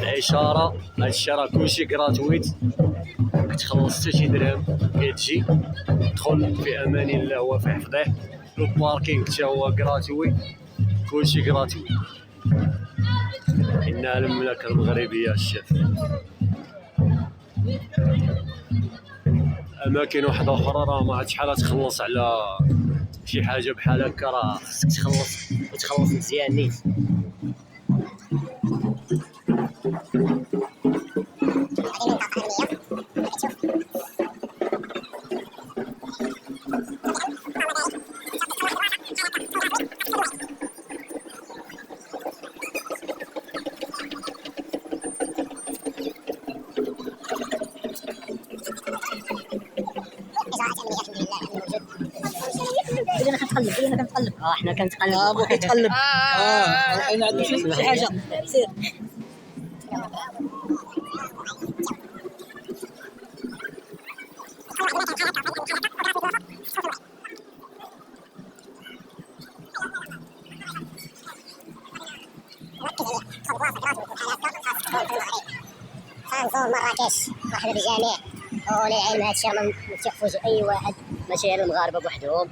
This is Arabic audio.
الاشاره هادشي راه كلشي كراتويت، كتخلص حتى شي درهم، كتجي تدخل في امان الله وفي حفظه. الباركينغ حتى هو كراتوي، كلشي كراتوي. انها المملكه المغربيه الشاف. اماكن واحده اخرى راه ما عرفتش شحال تخلص على شي حاجه بحال هكا، راه خصك تخلص وتخلص مزيان نيت. انا كنتقلب حنا كنتقلب ابو كيتقلب انا عندي شي حاجه سير. خنزور مراكش واحد الجميع وللعلم هادشي ما تيخفوش اي واحد، ماشي غير المغاربه بوحدهم.